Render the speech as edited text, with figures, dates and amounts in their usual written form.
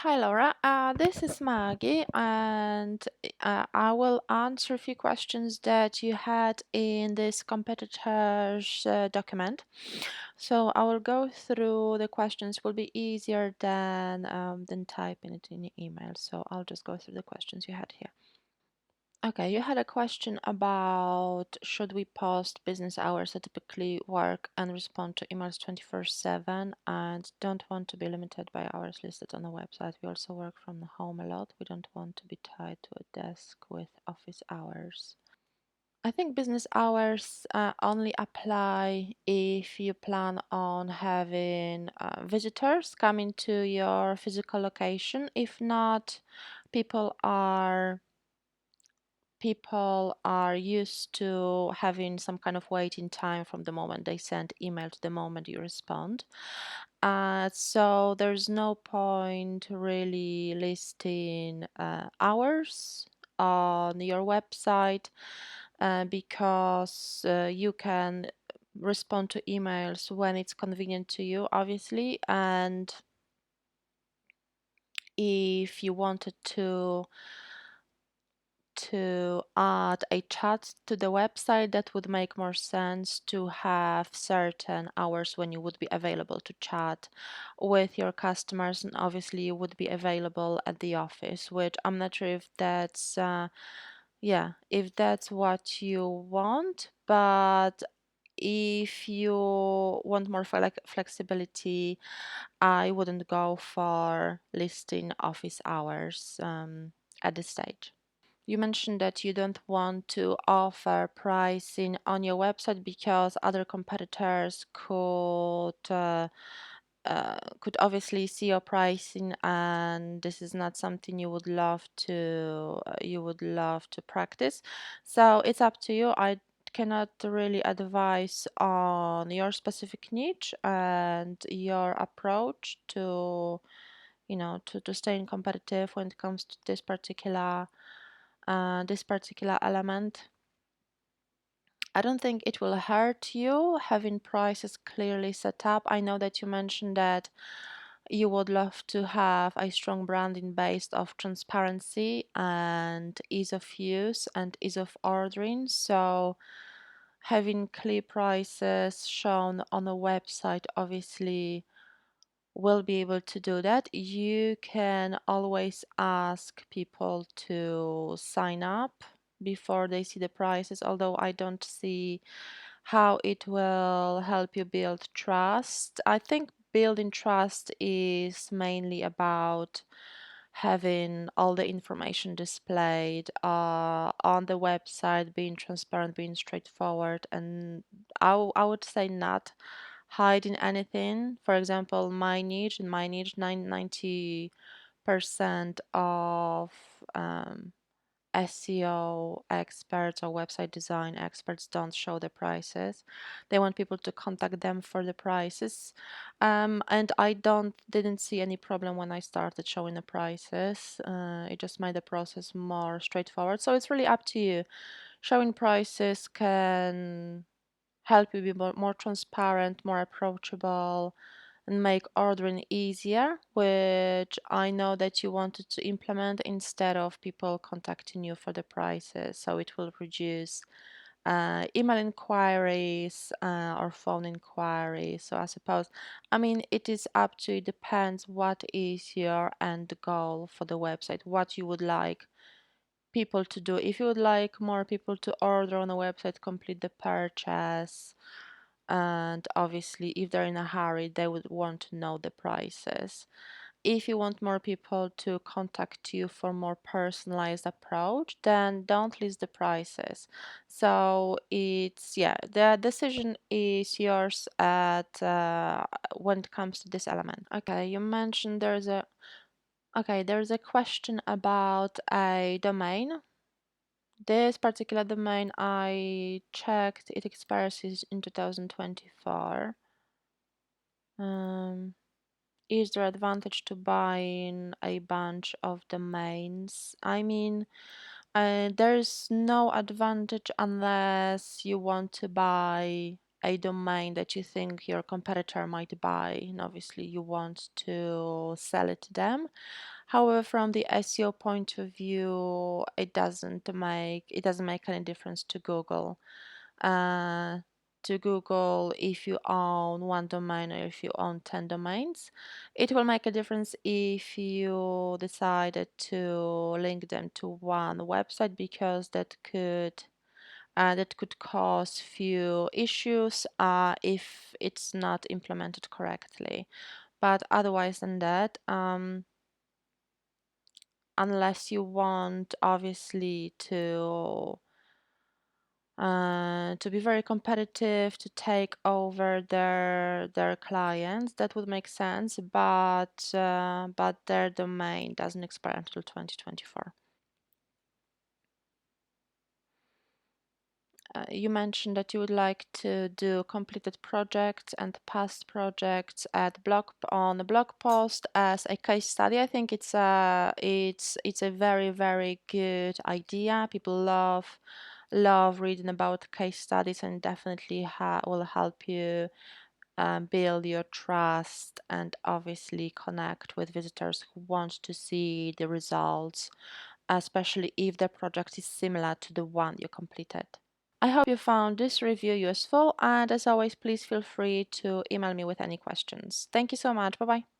Hi Laura, this is Maggie, and I will answer a few questions that you had in this competitors document. So I will go through the questions. Will be easier than typing it in the email. So I'll just go through the questions you had here. Okay, you had a question about should we post business hours? I typically work and respond to emails 24/7 and don't want to be limited by hours listed on the website. We also work from home a lot. We don't want to be tied to a desk with office hours. I think business hours only apply if you plan on having visitors coming to your physical location. If not, people are people are used to having some kind of waiting time from the moment they send email to the moment you respond. So there's no point really listing hours on your website because you can respond to emails when it's convenient to you, obviously. And if you wanted to add a chat to the website, that would make more sense to have certain hours when you would be available to chat with your customers, and obviously you would be available at the office, which I'm not sure if that's if that's what you want, but if you want more flexibility, I wouldn't go for listing office hours at this stage. You mentioned that you don't want to offer pricing on your website because other competitors could obviously see your pricing, and this is not something you would love to practice. So it's up to you. I cannot really advise on your specific niche and your approach to staying competitive when it comes to this particular element. I don't think it will hurt you having prices clearly set up. I know that you mentioned that you would love to have a strong branding based off transparency and ease of use and ease of ordering. So having clear prices shown on a website obviously will be able to do that. You can always ask people to sign up before they see the prices, although I don't see how it will help you build trust. I think building trust is mainly about having all the information displayed on the website, being transparent, being straightforward, and I would say not hiding anything. For example, in my niche, 90% of SEO experts or website design experts don't show the prices. They want people to contact them for the prices. And I didn't see any problem when I started showing the prices. It just made the process more straightforward. So it's really up to you. Showing prices can help you be more transparent, more approachable, and make ordering easier, which I know that you wanted to implement instead of people contacting you for the prices. So it will reduce email inquiries or phone inquiries. So I suppose, I mean, it is up to you, depends what is your end goal for the website, what you would like people to do. If you would like more people to order on a website, complete the purchase, and obviously if they're in a hurry they would want to know the prices. If you want more people to contact you for more personalized approach, then don't list the prices. So it's, yeah, the decision is yours at when it comes to this element. Okay, you mentioned there's a question about a domain. This particular domain, I checked, it expires in 2024. Um, is there advantage to buying a bunch of domains? I mean, there's no advantage unless you want to buy a domain that you think your competitor might buy, and obviously you want to sell it to them. However, from the SEO point of view, it doesn't make any difference uh, to Google if you own one domain or if you own 10 domains. It will make a difference if you decided to link them to one website, because that could cause few issues if it's not implemented correctly. But otherwise than that, unless you want obviously to be very competitive, to take over their clients, that would make sense. But their domain doesn't expire until 2024. You mentioned that you would like to do completed projects and past projects on a blog post as a case study. I think it's a very, very good idea. People love reading about case studies, and definitely will help you build your trust and obviously connect with visitors who want to see the results, especially if the project is similar to the one you completed. I hope you found this review useful, and as always, please feel free to email me with any questions. Thank you so much. Bye bye.